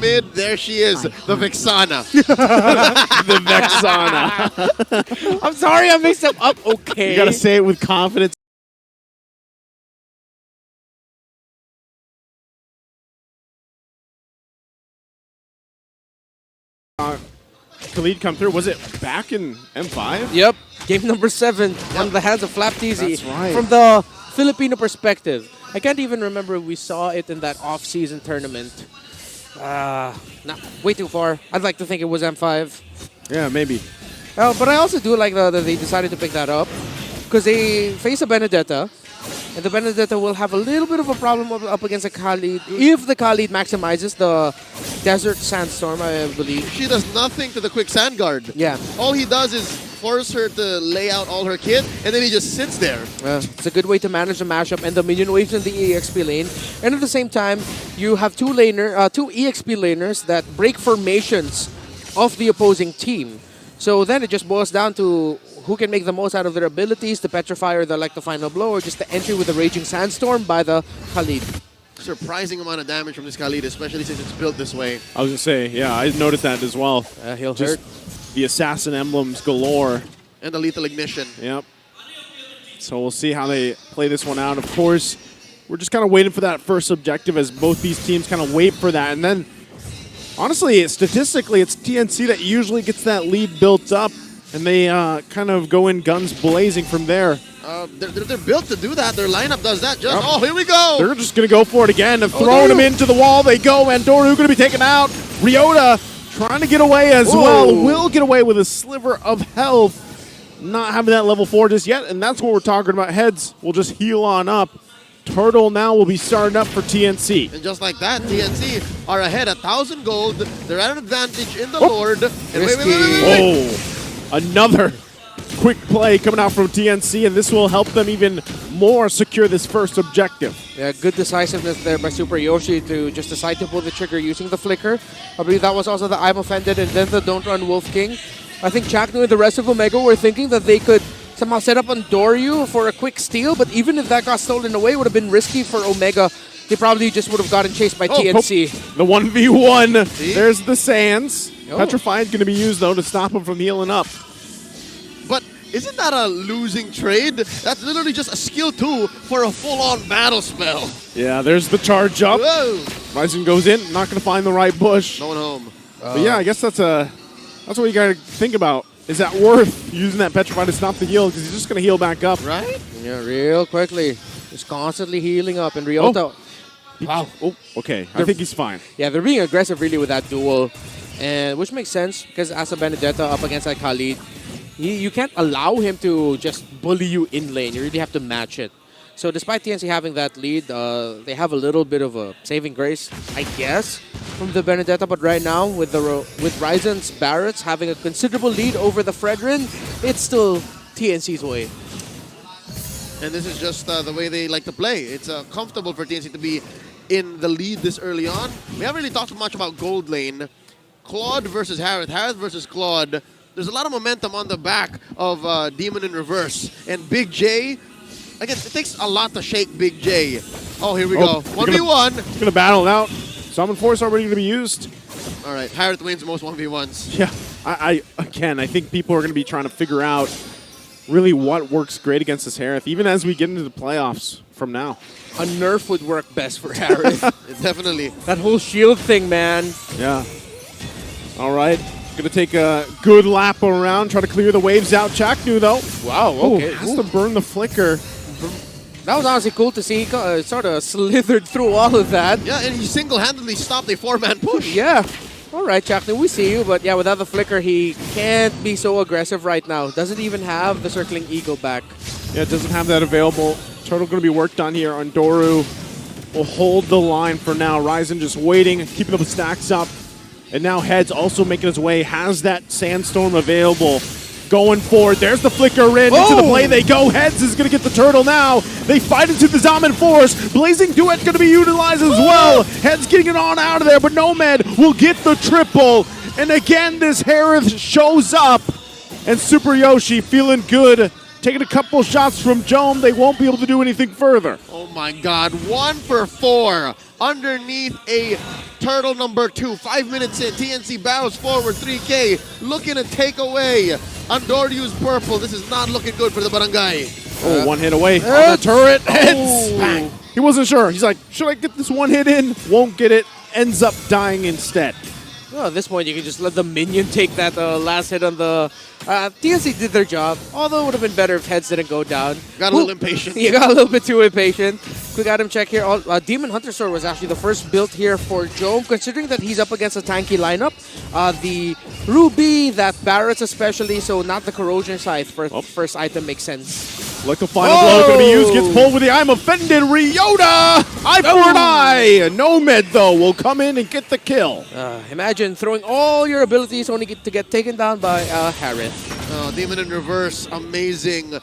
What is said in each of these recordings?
mid, there she is, the Vexana. The Vexana. I'm sorry I mixed them up. Okay. You gotta say it with confidence. Khalid come through. Was it back in M5? Yep. Game number 7 on the hands of Flap TZ. That's right. From the Filipino perspective, I can't even remember if we saw it in that off-season tournament. Nah, way too far. I'd like to think it was M5. Yeah, maybe. But I also do like that they decided to pick that up because they face a Benedetta, and the Benedetta will have a little bit of a problem up against a Khalid if the Khalid maximizes the Desert Sandstorm, I believe. She does nothing to the quick sand guard. Yeah. All he does is force her to lay out all her kit, and then he just sits there. It's a good way to manage the mashup and the minion waves in the EXP lane. And at the same time, you have two EXP laners that break formations of the opposing team. So then it just boils down to who can make the most out of their abilities, the Petrify or the Final Blow, or just the entry with the Raging Sandstorm by the Khalid. Surprising amount of damage from this Khalid, especially since it's built this way. I was gonna say, yeah, I noticed that as well. He'll Just hurt. the assassin emblems galore. And the lethal ignition. Yep. So we'll see how they play this one out. Of course, we're just kind of waiting for that first objective as both these teams kind of wait for that. And then, honestly, statistically, it's TNC that usually gets that lead built up. And they kind of go in guns blazing from there. They're built to do that. Their lineup does that. Just Oh, here we go. They're just going to go for it again. They're throwing him into the wall. They go. Andoru going to be taken out. Ryota trying to get away as well. Will get away with a sliver of health. Not having that level 4 just yet. And that's what we're talking about. Heads will just heal on up. Turtle now will be starting up for TNC. And just like that, TNC are ahead 1,000 gold. They're at an advantage in the Lord. And wait. Another quick play coming out from TNC, and this will help them even more secure this first objective. Yeah, good decisiveness there by Super Yoshi to just decide to pull the trigger using the flicker. I believe that was also the I'm Offended and then the Don't Run Wolf King. I think Chaknu and the rest of Omega were thinking that they could somehow set up on Doryu for a quick steal, but even if that got stolen away, it would have been risky for Omega. They probably just would have gotten chased by TNC. The 1v1. See? There's the Sands. Petrified going to be used, though, to stop him from healing up. But isn't that a losing trade? That's literally just a skill 2 for a full-on battle spell. Yeah, there's the charge up. Whoa. Ryzen goes in, not going to find the right bush. Going home. But yeah, I guess that's what you got to think about. Is that worth using that Petrified to stop the heal? Because he's just going to heal back up. Right? Yeah, real quickly. Just constantly healing up. And Ryota... Wow. Oh, okay. I think he's fine. Yeah, they're being aggressive really with that duel. And which makes sense because as a Benedetta up against that Khalid, you can't allow him to just bully you in lane. You really have to match it. So despite TNC having that lead, they have a little bit of a saving grace, I guess, from the Benedetta. But right now, with Ryzen's Barretts having a considerable lead over the Fredrin, it's still TNC's way. And this is just the way they like to play. It's comfortable for TNC to be in the lead this early on. We haven't really talked much about gold lane. Claude versus Harith. Harith versus Claude. There's a lot of momentum on the back of Demon in reverse. And Big J, again, it takes a lot to shake Big J. Oh, here we go. 1v1. He's going to battle it out. Summon Force already going to be used. All right, Harith wins most 1v1s. Yeah, I think people are going to be trying to figure out really what works great against this Harith, even as we get into the playoffs from now. A nerf would work best for Harith. Definitely. That whole shield thing, man. Yeah. All right. Going to take a good lap around, try to clear the waves out. Chaknu, though. Wow, okay. Has to burn the flicker. That was honestly cool to see. He sort of slithered through all of that. Yeah, and he single-handedly stopped a 4-man push. Yeah. All right, Chaknu, we see you. But yeah, without the flicker, he can't be so aggressive right now. Doesn't even have the circling eagle back. Yeah, it doesn't have that available. Turtle going to be worked on here. Andoru will hold the line for now. Ryzen just waiting, keeping the stacks up. And now Heads also making his way. Has that Sandstorm available. Going forward. There's the flicker in. Into the play they go. Heads is going to get the turtle now. They fight into the Zaman Force. Blazing Duet going to be utilized as well. Heads getting it on out of there, but Nomad will get the triple. And again, this Harith shows up. And Super Yoshi feeling good taking a couple shots from Jome. They won't be able to do anything further. Oh my God, 1 for 4 underneath a turtle number 2. 5 minutes in, TNC barrels forward, 3K, looking to take away Andoryu's purple. This is not looking good for the barangay. Oh, one hit away on the turret. Hits. Bang. He wasn't sure. He's like, should I get this one hit in? Won't get it. Ends up dying instead. Well, at this point, you can just let the minion take that last hit on the... TNC did their job, although it would have been better if heads didn't go down. Got a little impatient. You got a little bit too impatient. Quick item check here. Demon Hunter Sword was actually the first build here for Jome, considering that he's up against a tanky lineup. The Ruby, that Barrett's especially, so not the Corrosion Scythe. First item makes sense. Like the final blow is going to be used. Gets pulled with the I'm offended. Ryota! Eye for an eye! Nomad, though, will come in and get the kill. Imagine throwing all your abilities only to get taken down by Harith. Demon in reverse, amazing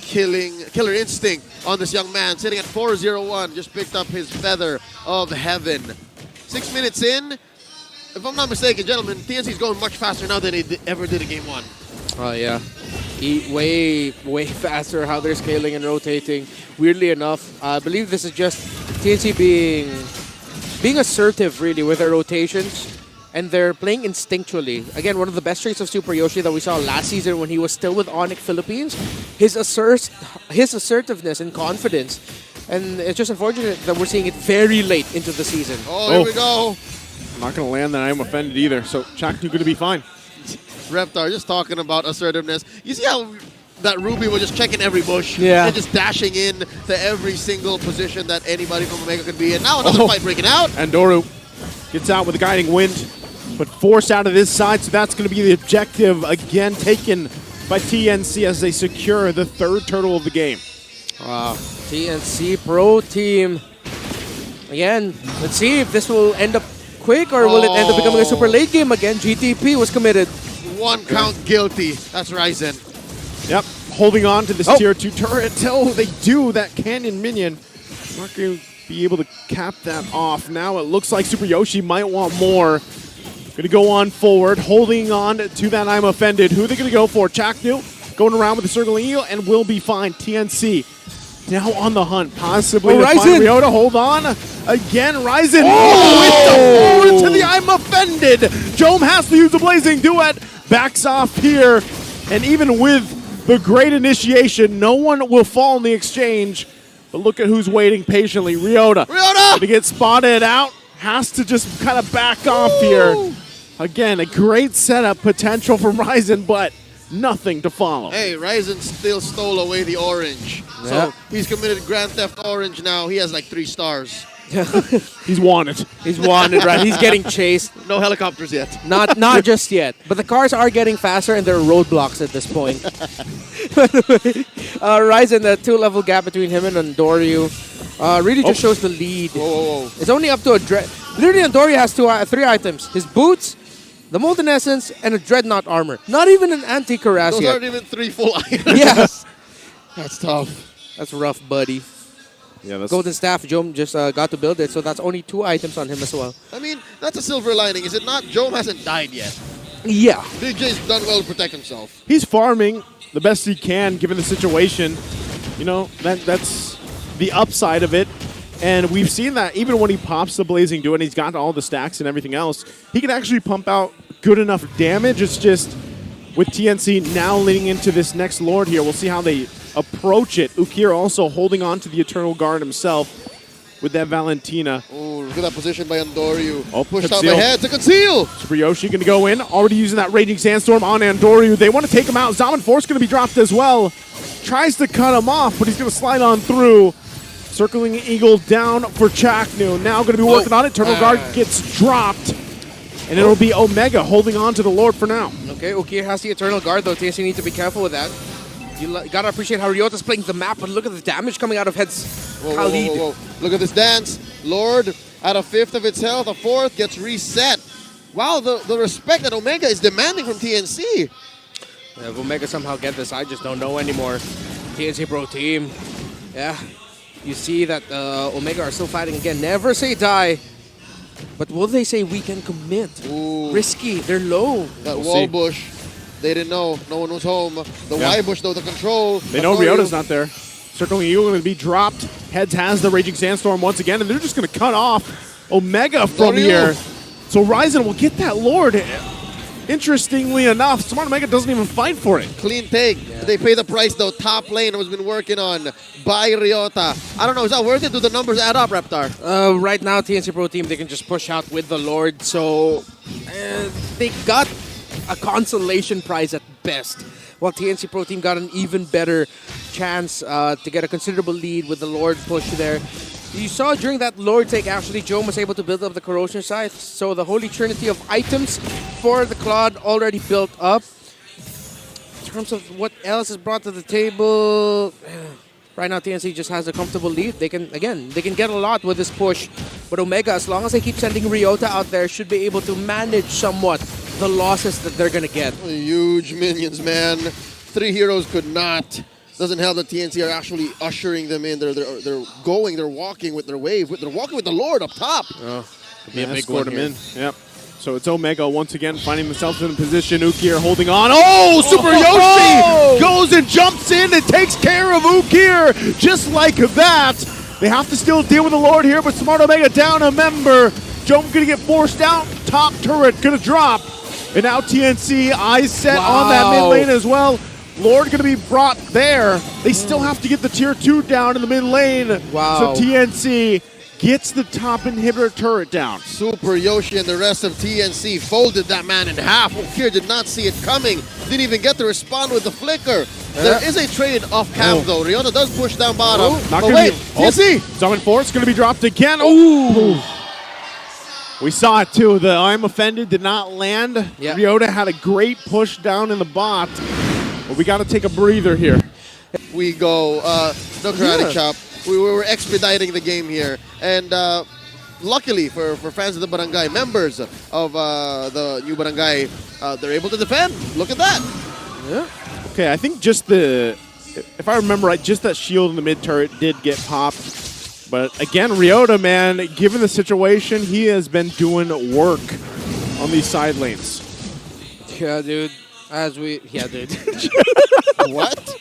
killer instinct on this young man. Sitting at 4-0-1, just picked up his Feather of Heaven. 6 minutes in, if I'm not mistaken, gentlemen, TNC's going much faster now than they ever did in Game 1. Oh, yeah. Way faster how they're scaling and rotating. Weirdly enough, I believe this is just TNC being assertive, really, with their rotations. And they're playing instinctually. Again, one of the best traits of Super Yoshi that we saw last season when he was still with Onyx Philippines, his assertiveness and confidence. And it's just unfortunate that we're seeing it very late into the season. Oh, here we go. I'm not going to land that I'm offended either, so Chaknu going to be fine. Reptar just talking about assertiveness. You see how that Ruby was just checking every bush and just dashing in to every single position that anybody from Omega could be in. Now another fight breaking out. And Doru gets out with a guiding wind, but forced out of this side, so that's going to be the objective again taken by TNC as they secure the third turtle of the game. TNC Pro Team. Again, let's see if this will end up quick or will it end up becoming a super late game again. GTP was committed. 1 count guilty. That's Ryzen. Yep, holding on to this tier 2 turret till they do that canyon minion. Not going to be able to cap that off. Now it looks like Super Yoshi might want more. Going to go on forward, holding on to that I'm offended. Who are they going to go for? Chaknu going around with the circling eel and will be fine. TNC now on the hunt, possibly to find Ryota. Hold on. Again, Ryzen. Oh, it's the forward to the I'm offended. Jome has to use the Blazing Duet. Backs off here. And even with the great initiation, no one will fall in the exchange. But look at who's waiting patiently. Ryota. To get spotted out. Has to just kind of back off here. Again, a great setup potential from Ryzen, but nothing to follow. Hey, Ryzen still stole away the orange. Yeah. So he's committed Grand Theft Orange now. He has like 3 stars. He's wanted. He's wanted, right? He's getting chased. No helicopters yet. Not just yet. But the cars are getting faster and there are roadblocks at this point. Ryzen, the 2-level gap between him and Andoryu really just shows the lead. Whoa. It's only up to a Dread. Literally, Andoryu has 3 items. His boots, the Molten Essence, and a Dreadnought armor. Not even an anti-Cuirass Those yet. aren't even 3 full items. Yes. That's tough. That's rough, buddy. Yeah, that's Golden Staff, Jome just got to build it, so that's only 2 items on him as well. I mean, that's a silver lining, is it not? Jome hasn't died yet. Yeah. Big J's done well to protect himself. He's farming the best he can given the situation. You know, that's the upside of it. And we've seen that even when he pops the Blazing Duet and he's got all the stacks and everything else, he can actually pump out good enough damage. It's just with TNC now leading into this next Lord here, we'll see how they approach it. Ukir also holding on to the Eternal Guard himself with that Valentina. Oh, look at that position by Andoryu. Pushed out conceal. ahead to conceal. Super Yoshi going to go in, already using that Raging Sandstorm on Andoryu. They want to take him out. Zaman Force going to be dropped as well. Tries to cut him off, but he's going to slide on through. Circling Eagle down for Chaknu. Now going to be working on it. Eternal Guard gets dropped. And it'll be Omega holding on to the Lord for now. Okay, Ukir has the Eternal Guard, though. TNC needs to be careful with that. You gotta appreciate how Ryota's playing the map, but look at the damage coming out of Head's Khalid. Whoa. Look at this dance. Lord, at a 5th of its health, a 4th gets reset. Wow, the respect that Omega is demanding from TNC. If Omega somehow get this, I just don't know anymore. TNC Pro Team. Yeah, you see that Omega are still fighting again. Never say die. But will they say we can commit? Ooh. Risky, they're low. That We'll wall see. bush They didn't know. No one was home. The Yeah. Y-Bush, though, the control. They know Ryota's not there. Circling Eagle going to be dropped. Heads has the Raging Sandstorm once again, and they're just going to cut off Omega from Doryu. here. So Ryzen will get that Lord. Interestingly enough, Smart Omega doesn't even fight for it. Clean take. They pay the price, though. Top lane has been working on by Ryota. I don't know. Is that worth it? Do the numbers add up, Reptar? Right now, TNC Pro Team, they can just push out with the Lord, so they got a consolation prize at best, while TNC Pro Team got an even better chance to get a considerable lead with the Lord push there. You saw during that Lord take, actually, Joe was able to build up the Corrosion Scythe, so the holy trinity of items for the Claude already built up. In terms of what else is brought to the table, right now TNC just has a comfortable lead. They can get a lot with this push, but Omega, as long as they keep sending Ryota out there, should be able to manage somewhat the losses that they're gonna get. Huge minions, man. 3 heroes could not. Doesn't help that TNC are actually ushering them in. They're walking with their wave. They're walking with the Lord up top. Be a big Escort one him here. in. Yep. So it's Omega once again finding themselves in a position. Ukir holding on. Oh, Super Yoshi goes and jumps in and takes care of Ukir just like that. They have to still deal with the Lord here, but Smart Omega down a member. Jome gonna get forced out. Top turret gonna drop. And now TNC eyes set on that mid lane as well. Lord gonna be brought there. They still have to get the tier 2 down in the mid lane. Wow. So TNC gets the top inhibitor turret down. Super Yoshi and the rest of TNC folded that man in half. Ukir did not see it coming. Didn't even get to respond with the flicker. There is a trade off cam though. Ryota does push down bottom. Not But gonna wait, be, TNC! Summon Force gonna be dropped again. Ooh. We saw it too. The I'm offended did not land. Yeah. Ryota had a great push down in the bot. But we gotta take a breather here. We go, no karate chop. We were expediting the game here. And luckily for fans of the barangay, members of the new barangay, they're able to defend. Look at that. Yeah. Okay, I think just if I remember right, just that shield in the mid turret did get popped. But again, Ryota, man, given the situation, he has been doing work on these side lanes. Yeah, dude. Yeah, dude. What?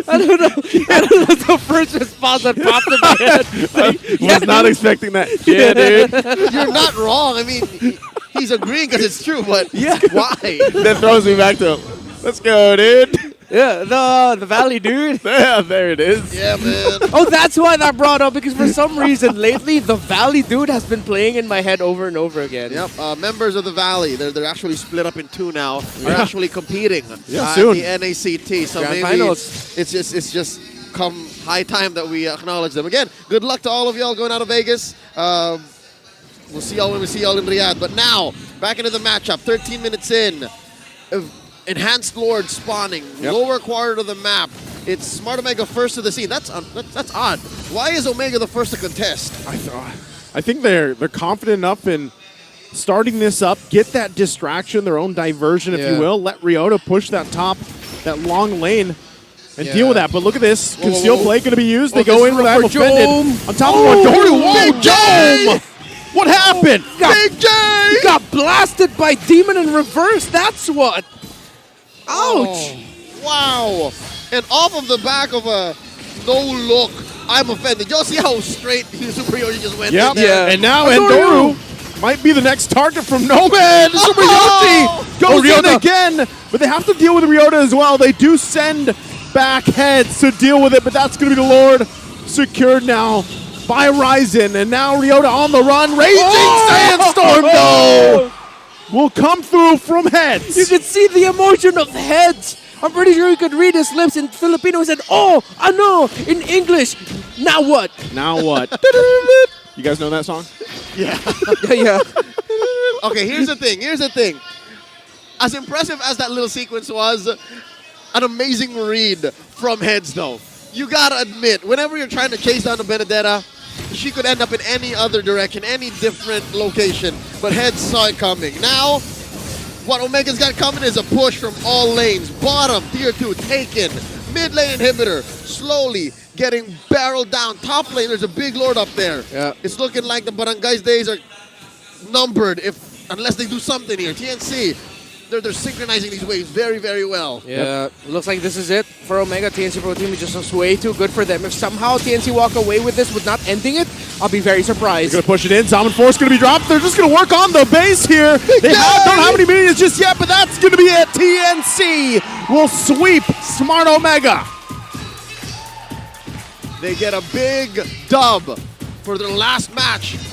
I don't know. That's the first response that popped in my head. Was not expecting that. Yeah, dude. You're not wrong. I mean, he's agreeing because it's true, but why? That throws me back to him. Let's go, dude. Yeah, the Valley, dude. Yeah, there it is. Yeah, man. Oh, that's why that brought up, because for some reason lately the Valley dude has been playing in my head over and over again. Yep, members of the Valley, they're actually split up in 2 now. Are actually competing soon. at the NACT. So Grand maybe finals. it's just come high time that we acknowledge them. Again, good luck to all of y'all going out of Vegas. We'll see y'all when we see y'all in Riyadh. But now, back into the matchup, 13 minutes in. Enhanced Lord spawning, lower quarter of the map. It's Smart Omega first to the scene. That's odd. Why is Omega the first to contest? I think they're confident enough in starting this up, get that distraction, their own diversion, if you will. Let Ryota push that top, that long lane, and deal with that. But look at this. Concealed play going to be used. They go in with that offended. On top of one. Big Jome! What happened? Big J! He got blasted by Demon in reverse. That's what. Ouch! Wow! And off of the back of a no look, I'm offended. Y'all see how straight Super Yoshi just went in there? And now Endoru might be the next target from Nomad. Super Yoshi goes in again, but they have to deal with Ryota as well. They do send back heads to deal with it, but that's going to be the Lord secured now by Ryzen. And now Ryota on the run. Raging Sandstorm, though, will come through from heads. You could see the emotion of heads. I'm pretty sure you could read his lips in Filipino. He said, "Oh, I know." In English, now what? Now what? You guys know that song? Yeah. Yeah. Okay, here's the thing. As impressive as that little sequence was, an amazing read from Heads, though. You gotta admit, whenever you're trying to chase down the Benedetta, she could end up in any other direction, any different location, but Heads saw it coming. Now, what Omega's got coming is a push from all lanes. Bottom, tier 2, taken. Mid lane inhibitor, slowly getting barreled down. Top lane, there's a big Lord up there. Yeah. It's looking like the Barangay's days are numbered unless they do something here. TNC, they're synchronizing these waves very, very well. Yeah, looks like this is it for Omega. TNC Pro Team is just way too good for them. If somehow TNC walk away with this with not ending it, I'll be very surprised. They're gonna push it in. Zaman Force gonna be dropped. They're just gonna work on the base here. They don't have any minions just yet, but that's gonna be it. TNC will sweep Smart Omega. They get a big dub for their last match of